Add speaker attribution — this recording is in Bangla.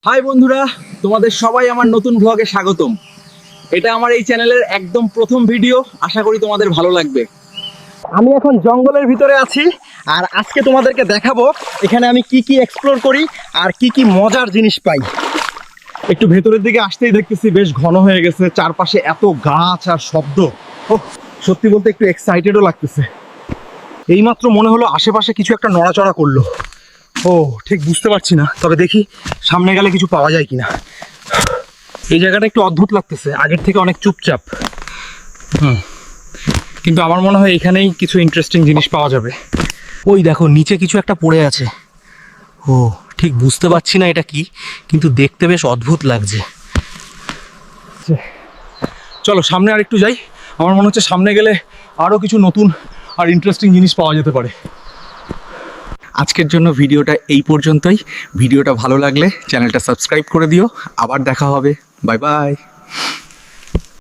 Speaker 1: হাই বন্ধুরা, তোমাদের সবাই আমার নতুন ব্লগে স্বাগতম। এটা আমার এই চ্যানেলের একদম প্রথম ভিডিও, আশা করি তোমাদের ভালো লাগবে।
Speaker 2: আমি এখন জঙ্গলের ভিতরে আছি আর আজকে তোমাদেরকে দেখাবো এখানে আমি কি কি এক্সপ্লোর করি আর কি কি মজার জিনিস পাই।
Speaker 1: একটু ভেতরের দিকে আসতেই দেখতেছি বেশ ঘন হয়ে গেছে, চারপাশে এত গাছ আর শব্দ। সত্যি বলতে একটু এক্সাইটেডও লাগতেছে।
Speaker 2: এইমাত্র মনে হলো আশেপাশে কিছু একটা নড়াচড়া করলো। ঠিক বুঝতে পারছি না, তবে দেখি সামনে গেলে কিছু পাওয়া যায় কিনা। এই জায়গাটা একটু অদ্ভুত লাগতেছে, আগের থেকে অনেক চুপচাপ। কিন্তু আমার মনে হয় এখানেই কিছু ইন্টারেস্টিং জিনিস পাওয়া যাবে। ওই দেখো নিচে কিছু একটা পড়ে আছে। ঠিক বুঝতে পারছি না এটা কি, কিন্তু দেখতে বেশ অদ্ভুত লাগছে। চলো সামনে আর একটু যাই, আমার মনে হচ্ছে সামনে গেলে আরও কিছু নতুন আর ইন্টারেস্টিং জিনিস পাওয়া যেতে পারে।
Speaker 1: আজকের জন্য ভিডিওটা এই পর্যন্তই। ভিডিওটা ভালো লাগলে চ্যানেলটা সাবস্ক্রাইব করে দিও। আবার দেখা হবে। Bye bye.